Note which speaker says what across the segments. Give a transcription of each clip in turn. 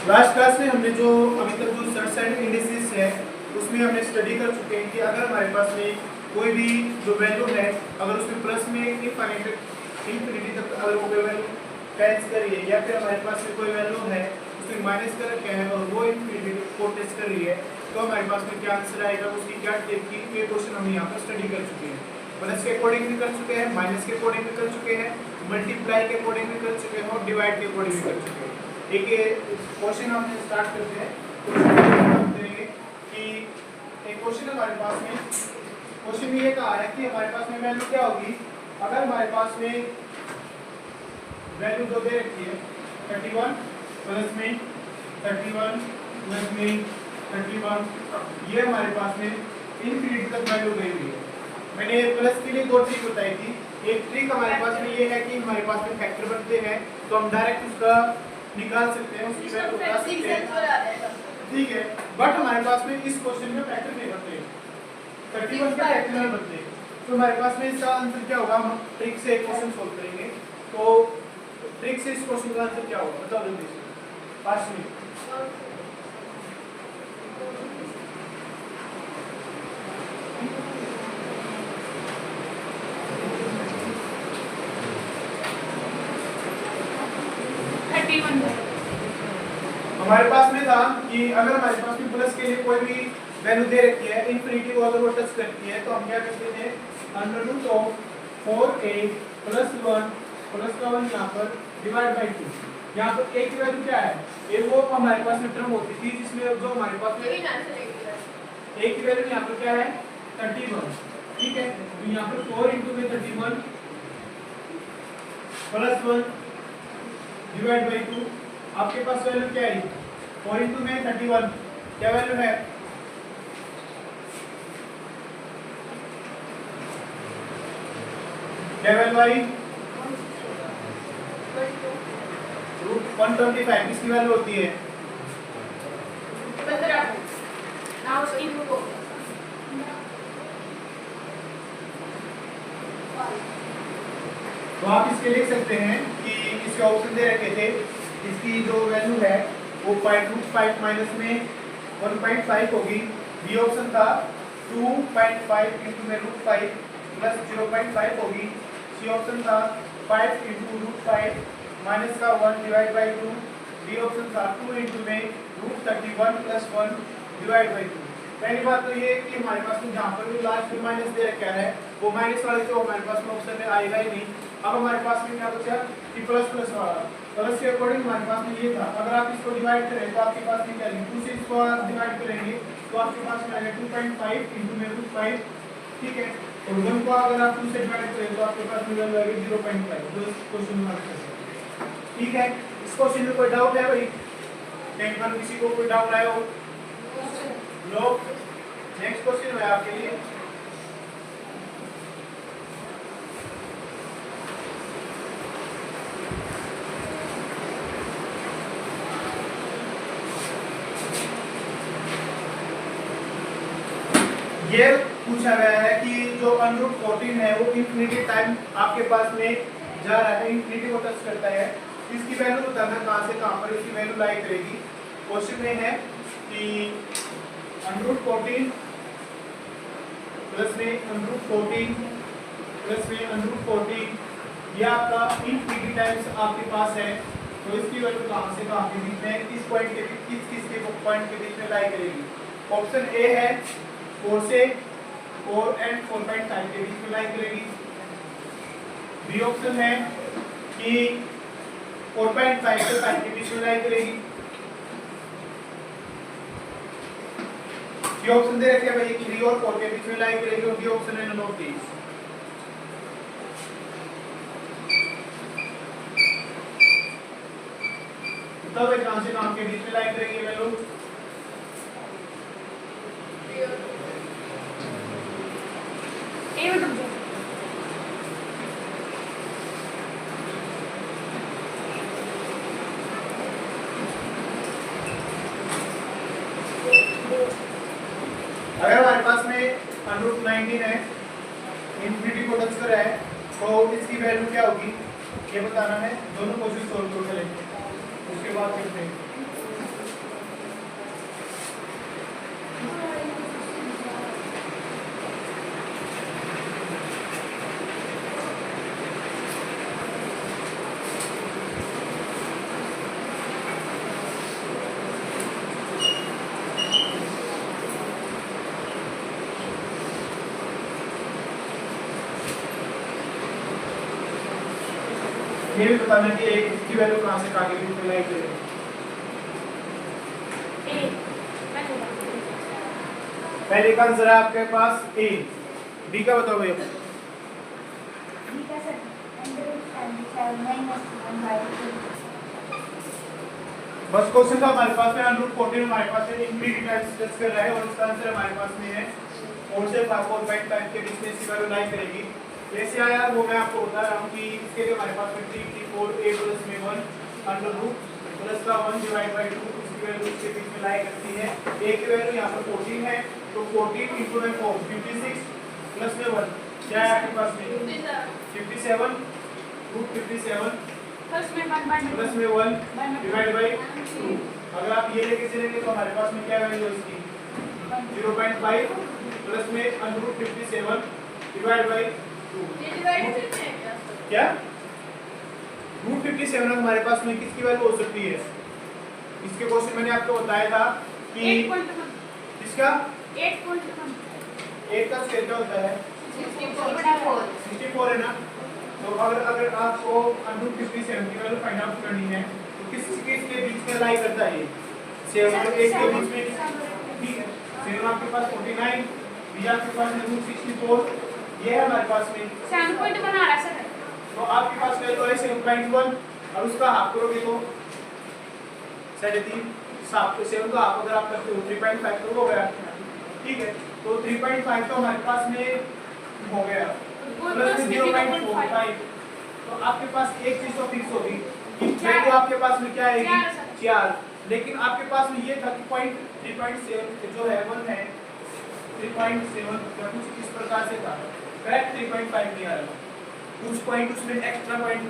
Speaker 1: Last class में हमने जो अभी तक जो सर्ट्स एंड इंडिसेस है उसमें हमने स्टडी कर चुके हैं कि अगर हमारे पास में कोई भी जो वैल्यू है अगर उसमें प्लस में इनफिनिटी तक अगर वो वैल्यू टेस्ट कर रही है या फिर हमारे पास में कोई वैल्यू है उसमें माइनस कर रखा है और वो इनफिनिटी को टेस्ट कर रही है तो हमारे पास में क्या आंसर आएगा उसकी क्या टेप की ये क्वेश्चन हम यहाँ पर स्टडी कर चुके हैं। प्लस के अकॉर्डिंग भी कर चुके हैं, माइनस के अकॉर्डिंग भी कर चुके हैं, मल्टीप्लाई के अकॉर्डिंग भी कर चुके हैं और डिवाइड के अकॉर्डिंग भी कर चुके हैं। एक ये क्वेश्चन हम स्टार्ट करते हैं। कि एक क्वेश्चन हमारे पास में क्वेश्चन में ये कहा है कि हमारे पास में वैल्यू क्या होगी अगर हमारे पास में वैल्यू जो दे रखी है 31 प्लस में 31 प्लस में 31 ये हमारे पास में इनफिनिटी तक वैल्यू गई हुई है। मैंने प्लस के लिए दो ट्रिक बताई थी। एक ट्रिक हमारे पास में ये है कि हमारे पास में फैक्टर बनते हैं तो हम डायरेक्ट उसका निकाल सकते हैं, उसकी वैल्यू बता सकते हैं, ठीक है। बट हमारे पास में इस क्वेश्चन में फैक्टर नहीं बनते, 31 के फैक्टर नहीं बनते, तो हमारे पास में इसका आंसर क्या होगा। हम ट्रिक से एक क्वेश्चन सॉल्व करेंगे। तो ट्रिक से इस क्वेश्चन का आंसर क्या होगा बताओ जल्दी से, 5 मिनट। हमारे पास में था कि अगर हमारे पास में प्लस के लिए कोई भी वैल्यू दे रखी है इनफिनिटी को अगर वो टच करती है तो हम क्या करते थे under root of 4a plus 1 plus का 1 यहाँ पर डिवाइड बाई 2। यहाँ पर a की वैल्यू क्या है, a वो हमारे पास में टर्म होती थी जिसमें जो हमारे पास में a की वैल्यू यहाँ पर क्या है 31, ठीक है। तो यहाँ पर 4 × में 31 प्लस 1 डिवाइड बाई 2 आपके पास वैल्यू क्या है 4 × में 31 क्या वैल्यू है क्या वैल्यू आई √125 किसकी वैल्यू होती है
Speaker 2: 15 ना उसकी को
Speaker 1: तो आप इसके लिख सकते हैं कि इसके ऑप्शन दे रखे थे इसकी जो वैल्यू है वो √5 माइनस में 1.5 होगी। बी ऑप्शन था 2.5 × में √5 प्लस 0.5 होगी। सी ऑप्शन था 5 × √5 माइनस का 1 डिवाइड बाई 2। डी ऑप्शन था 2 × में √31 प्लस 1 डिवाइड बाई 2। पहली बात तो ये कि हमारे पास में जहाँ पर भी लास्ट में माइनस दे रखा है वो माइनस वाले तो हमारे पास में ऑप्शन में आएगा ही नहीं। अब हमारे पास में क्या बचा कि प्लस प्लस वाला, प्लस के अकॉर्डिंग हमारे पास में ये था। अगर आप इसको डिवाइड करें तो आपके पास में क्या है 2 से इसको आप डिवाइड करेंगे तो आपके पास में आएगा 2.5 × में √5, ठीक है। और 1 को अगर आप 2 से डिवाइड करें तो आपके पास में वैल्यू आएगी 0.5। तो इस क्वेश्चन में आंसर है, ठीक है। इस क्वेश्चन में कोई डाउट है भाई, कहीं पर किसी को कोई डाउट आया हो लो। नेक्स्ट क्वेश्चन है आपके लिए ये पूछा गया है कि जो √14 है वो इनफिनिटी टाइम आपके पास में जा रहा है, इनफिनिटी को टच करता है। इसकी वैल्यू बताना कहाँ से कहाँ पर इसकी वैल्यू लाई करेगी। क्वेश्चन में है कि √14 प्लस में √14 प्लस में √14 ये आपका इनफिनिटी टाइम्स आपके पास है तो इसकी वैल्यू कहाँ से कहाँ के बीच में किस पॉइंट के किस पॉइंट के बीच में लाई करेगी। ऑप्शन ए है 4 से 4 एंड 4.5 के बीच में लाई करेगी। बी ऑप्शन है कि 4.5 से 5 के बीच में लाई करेगी। सी ऑप्शन दे रखे भाई 3 और 4 के बीच में लाई करेगी और डी ऑप्शन है नंबर 30। तब एक कहां से कहां के बीच में लाई करेगी वैल्यू अगर हमारे पास में √19 है इनफिनिटी को टच कर रहा है तो इसकी वैल्यू क्या होगी ये बताना है। दोनों क्वेश्चन सोल्व कर लेंगे उसके बाद करते हैं। ये भी बताना कि इसकी वैल्यू कहाँ से कहाँ के बीच में लाई करें। पहले का आंसर है आपके पास ए। डी का बताओ भैया। बस क्वेश्चन था हमारे पास में √14 हमारे पास है, इंक्रीज डिस्कस कर रहा है और इसका आंसर हमारे पास में है 4 से 4.5 के बीच में इसकी वैल्यू लाई करेगी। कैसे आया वो मैं आपको बता रहा हूँ कि इसके लिए हमारे पास में 3 3 4 a प्लस में 1 अंडर रूट प्लस का 1 डिवाइड बाय 2 इसकी वैल्यू इसके बीच में लाई करती है। a की वैल्यू यहाँ पर 14 है तो 14 × 4 56 प्लस में 1 क्या है आपके पास में 57 √57 प्लस में 1 डिवाइड बाय 2। अगर आप ये लेके चलेंगे तो हमारे पास में क्या वैल्यू है इसकी 0.5 प्लस में √57 डिवाइड बाय 2। क्या √57 हमारे पास में किसकी वैल्यू हो सकती है? इसके क्वेश्चन मैंने आपको बताया था कि इसका 8 का स्क्वायर क्या होता है 64 है ना। तो अगर आपको √57 की वैल्यू फाइंड आउट करनी है तो किस के बीच में लाई करता है 7 और 8 के बीच में, ठीक है। 7 आपके पास 49, b आपके पास है √64, ये है हमारे पास में
Speaker 2: 7.1 आ रहा सर।
Speaker 1: तो आपके पास वैल्यू है 7.1 और उसका हाफ करोगे तो 3.5 7 का हाफ अगर आप करते हो 3.5 तो हो गया, ठीक है। तो 3.5 तो हमारे पास में हो गया प्लस 0.45। तो आपके पास एक चीज तो फिक्स होगी कि वैल्यू आपके पास में क्या आएगी 4, लेकिन आपके पास में ये था कि 3.7 जो है 1 है 3.7 या कुछ इस प्रकार से था, करेक्ट 3.5 नहीं आ रहा, कुछ पॉइंट उसमें एक्स्ट्रा पॉइंट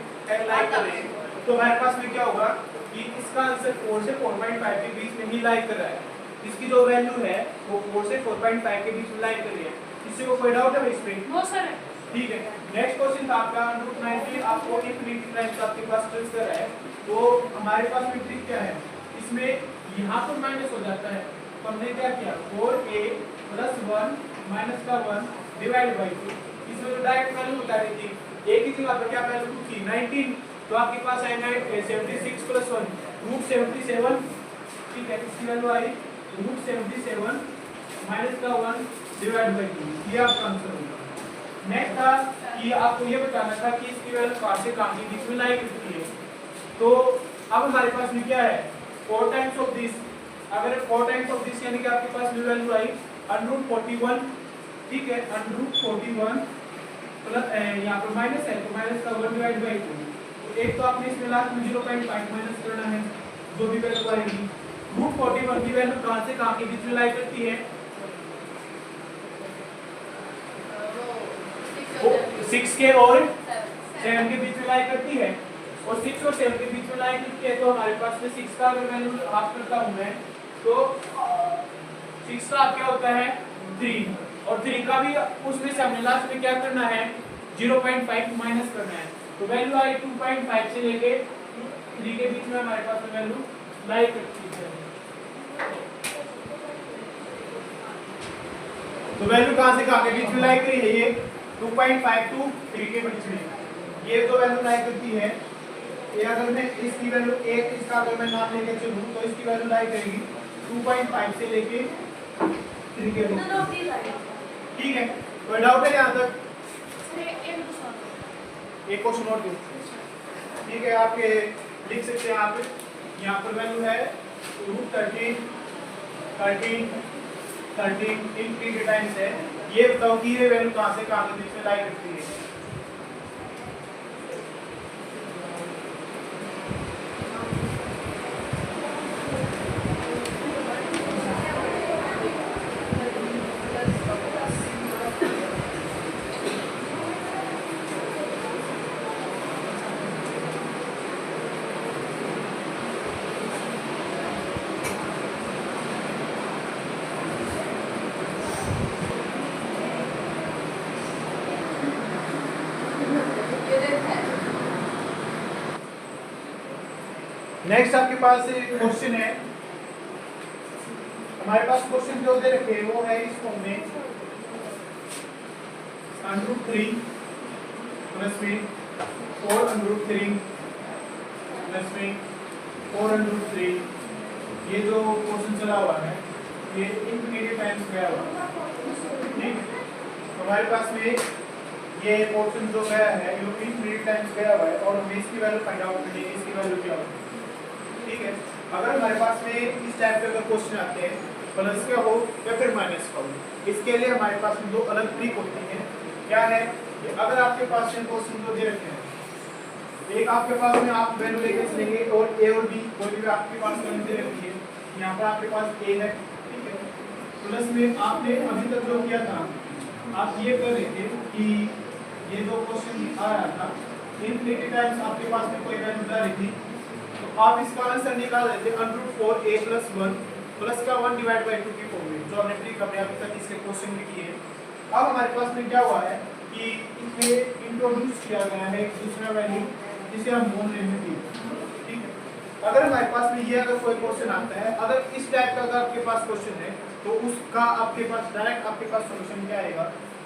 Speaker 1: लाई कर रहे हैं। तो हमारे पास में क्या होगा कि इसका आंसर 4 से 4.5 के बीच में ही लाई कर रहा है। इसकी जो वैल्यू है वो 4 से 4.5 के बीच में लाई कर रही है। किसी को कोई डाउट है इसमें?
Speaker 2: No sir.
Speaker 1: ठीक है। नेक्स्ट क्वेश्चन था आपका √19 आपको इंफिनिटी टाइम्स आपके पास ट्रेस कर रहा है। तो हमारे पास में ट्रिक क्या है इसमें, यहाँ पर माइनस हो जाता है तो हमने क्या किया 4a प्लस 1 माइनस का 1 डिवाइड बाई 2। इसमें जो डायरेक्ट वैल्यू बता रही थी a की जगह पर क्या वैल्यू थी 19, तो आपके पास आएगा 76 प्लस 1 √77, ठीक है। इसकी वैल्यू आई √77 माइनस का 1 डिवाइड बाई 2, ये आपका आंसर होगा। नेक्स्ट था कि आपको ये बताना था कि इसकी वैल्यू कहाँ से कहाँ के बीच में लाई करती है। तो अब हमारे पास में क्या है 4 टाइम्स ऑफ दिस, अगर 4 टाइम्स ऑफ दिस यानी कि आपके पास में वैल्यू आई √41, ठीक है। √41 प्लस यहाँ पर माइनस है तो माइनस का 1 डिवाइड बाई 2। तो एक तो आपने इसमें लास्ट में 0.5 माइनस करना है, जो भी वैल्यू आएगी। √41 की वैल्यू कहाँ से कहाँ के बीच में लाई करती है 6 के और 7 के बीच में लाई करती है, और 6 और 7 के बीच में लाई करती है। तो हमारे पास में 6 का अगर वैल्यू हाफ करता हूं मैं तो 6 का क्या होता है 3, और 3 का भी उसमें से हमने लास्ट में क्या करना है 0.5 माइनस करना है। तो वैल्यू आई 2.5 से लेके 3 के बीच में हमारे पास में वैल्यू लाई करती है। तो वैल्यू कहां से कहां के बीच में लाई करी है ये 2.5 to 3 के बीच में, ये जो वैल्यू लाई करती है। ये अगर मैं इसकी वैल्यू 1 इसका अगर मैं नाम लेके चलूं तो इसकी वैल्यू लाई करेगी 2.5 से लेके 3 के बीच में, ठीक है। कोई डाउट है यहाँ तक? एक क्वेश्चन और दो, ठीक है। आपके लिख सकते हैं आप, यहाँ पर वैल्यू है √13 इन 3 टाइम्स है। ये बताओ कि ये वैल्यू कहाँ से कहाँ के बीच में लाई करती है। नेक्स्ट आपके पास क्वेश्चन है, हमारे पास क्वेश्चन जो दे रखे वो है इस फॉर्म में √3 प्लस में 4 √3 प्लस में 4√3। ये जो क्वेश्चन चला हुआ है ये इंफिनिटी टाइम्स गया हुआ है, ठीक। तो हमारे पास में ये पोर्शन जो गया है ये इंफिनिटी टाइम्स गया हुआ है और हमें इसकी वैल्यू फाइंड आउट करनी है, इसकी वैल्यू क्या होगी, ठीक है। अगर हमारे पास में इस टाइप के अगर क्वेश्चन आते हैं प्लस का हो या फिर माइनस का हो, इसके लिए हमारे पास में दो अलग ट्रिक होती है। क्या है कि अगर आपके पास में क्वेश्चन दो दे रखे हैं, एक आपके पास में आप वैल्यू लेके चलेंगे और ए और बी कोई भी आपके पास वैल्यू दे रखी है, यहाँ पर आपके पास ए है, ठीक है। प्लस में आपने अभी तक जो किया था आप ये कर रहे थे कि ये जो क्वेश्चन आ रहा था इनफिनिटी टाइम्स आपके पास में कोई वैल्यू डाली थी, तो आप इसका आंसर निकाल रहे थे √4a + 1 प्लस का 1 डिवाइड बाय 2 की फॉर्म में, जो हमने ट्रिक हमने अभी तक इसके क्वेश्चन में किए हैं। अब हमारे पास में क्या हुआ है कि इसमें इंट्रोड्यूस किया गया है एक दूसरा वैल्यू जिसे हम मोल लेंगे, ठीक है। अगर हमारे पास में ये अगर कोई क्वेश्चन आता है, अगर इस टाइप का अगर आपके पास क्वेश्चन है तो उसका आपके पास डायरेक्ट आपके पास सॉल्यूशन क्या आएगा,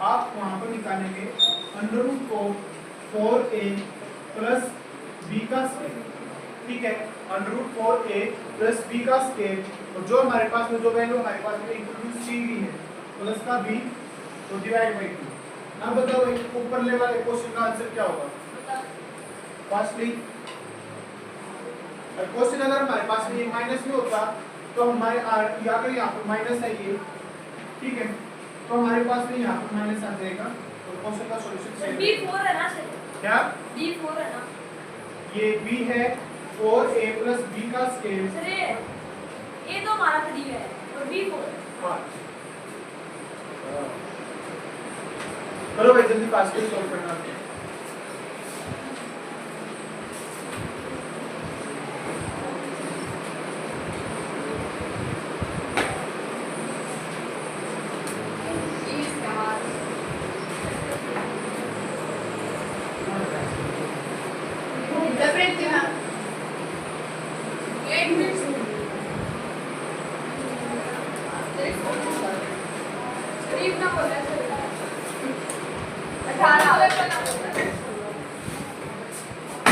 Speaker 1: आप वहां पर निकालेंगे √4a + b का स्क्वायर, ठीक है। √4a + b का स्क्वायर, और जो हमारे पास में जो वैल्यू हमारे पास में इंट्रोड्यूस की गई है प्लस का b तो डिवाइड बाय 2। अब बताओ ऊपर ले वाले क्वेश्चन का आंसर क्या होगा। फर्स्टली क्वेश्चन अगर हमारे पास में माइनस में होता तो हमारे अगर यहाँ पर माइनस है ये, ठीक है, तो हमारे पास में यहाँ पर माइनस आ जाएगा तो क्वेश्चन का सॉल्यूशन सही है।
Speaker 2: B4 है ना सर?
Speaker 1: क्या
Speaker 2: B4 है ना?
Speaker 1: ये b है 4a + b का स्क्वायर।
Speaker 2: सर ये तो हमारा 3 है और B4 है।
Speaker 1: हाँ चलो भाई जल्दी फास्ट सॉल्व करना है।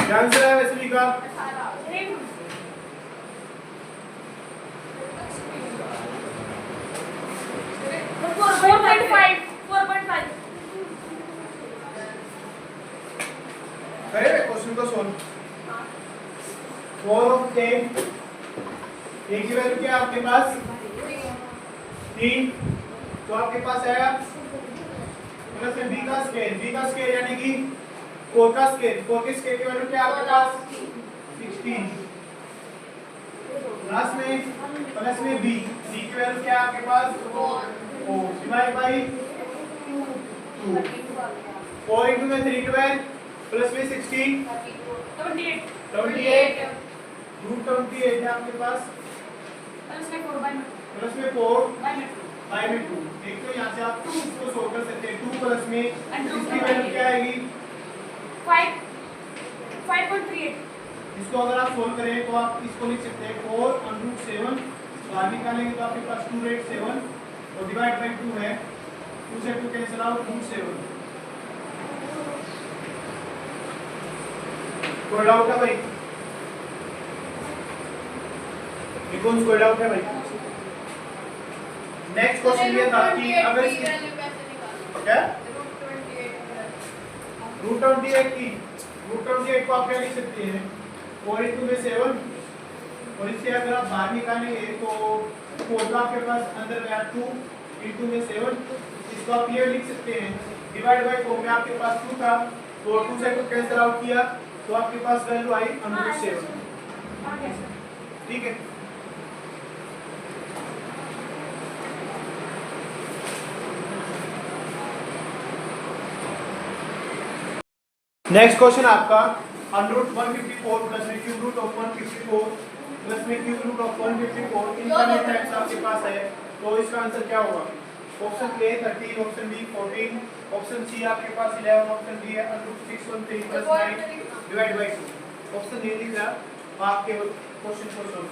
Speaker 1: क्या आंसर है वैसे भी का?
Speaker 2: 4.5
Speaker 1: करे क्वेश्चन को सोल्व। 4 ऑफ a की वैल्यू क्या है आपके पास 3, तो आपके पास आया प्लस में b का स्क्वायर यानी कि 4 का स्क्वायर, 4 के स्क्वायर की वैल्यू क्या है आपके पास 16 प्लस में b की वैल्यू क्या है आपके पास 4 डिवाइड बाय 2 4 into में 3 12 प्लस में 16 28 √28 है आपके पास प्लस में 4 बाय में 2। देखते हो यहाँ से आप 2 को सोल्व कर सकते हैं। 2 प्लस में इसकी वैल्यू क्या आएगी
Speaker 2: 5.38।
Speaker 1: इसको अगर आप सोल्व करें तो आप इसको लिख सकते हैं 4√7 बाहर निकालेंगे तो आपके पास 2/7 और डिवाइड बाय 2 है 2 से 2 कैंसिल आउट √7। कोई डाउट है भाई? ये कौन सा डाउट है भाई? नेक्स्ट क्वेश्चन ये था कि अगर इसकी क्या √28 को आप क्या लिख सकते हैं 4 into में 7 और इससे अगर आप बाहर निकालेंगे तो 4 का आपके पास अंदर गया 2 into में 7, इसको आप ये लिख सकते हैं डिवाइड बाय 4 में आपके पास 2 था तो 2 से 2 कैंसिल आउट किया तो आपके पास वैल्यू आई √7, ठीक है। नेक्स्ट क्वेश्चन आपका √154 प्लस में क्यूब रूट ऑफ 154 प्लस में cube root of 154 infinite times आपके पास है, तो इसका आंसर क्या होगा। Option A 13, option B 14, option C आपके पास 11, ऑप्शन डी है √613 plus 9 divide by 2। Option A लिख रहा आपके क्वेश्चन को सोल्व करो।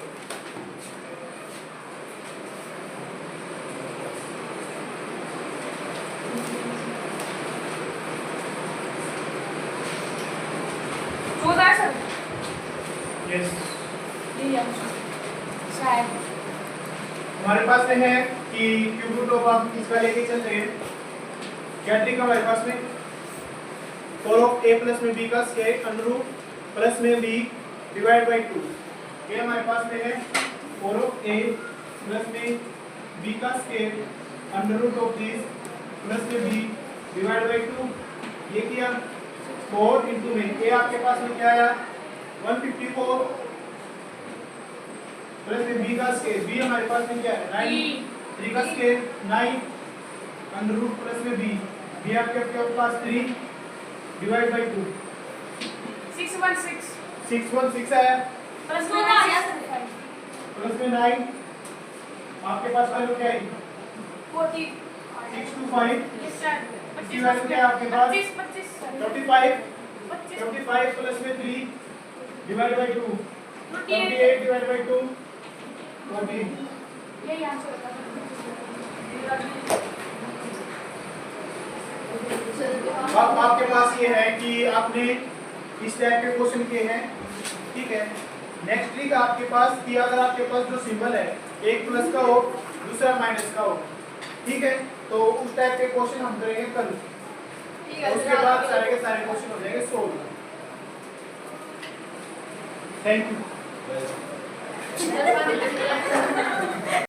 Speaker 1: यस
Speaker 2: शायद
Speaker 1: हमारे पास में है कि क्यूब रूट ऑफ आप इसका लेके चल रहे हैं क्या ट्रिक हमारे पास में 4 a + b का स्क्वायर अंडर रूट प्लस में b डिवाइड बाय 2 ये हमारे पास में है 4 a + में b का square under root of this plus में b डिवाइड बाय 2 ये किया 4 into में a आपके पास में क्या आया 154 प्लस में b का स्क्वायर b हमारे पास में क्या है 9 3 का स्क्वायर 9 अंडर रूट प्लस में b आपके पास 3 डिवाइड बाय 2
Speaker 2: 616
Speaker 1: 616 आया
Speaker 2: प्लस में आ गया 35
Speaker 1: प्लस में 9 आपके पास वैल्यू क्या है
Speaker 2: 40
Speaker 1: 625
Speaker 2: यस सर
Speaker 1: इसकी वैल्यू क्या है आपके पास
Speaker 2: 25
Speaker 1: 35
Speaker 2: 25
Speaker 1: 25 प्लस में 3 डिवाइड बाय 2
Speaker 2: 28
Speaker 1: 28 डिवाइड बाय 2 14
Speaker 2: यही आंसर होगा
Speaker 1: अब आपके पास ये है कि आपने इस टाइप के क्वेश्चन किए हैं ठीक है नेक्स्ट ट्रिक आपके पास कि अगर आपके पास जो सिंबल है एक प्लस का हो दूसरा माइनस का हो ठीक है तो उस टाइप के क्वेश्चन हम करेंगे कल उसके बाद सारे के सारे क्वेश्चन हो जाएंगे सोल्व थैंक यू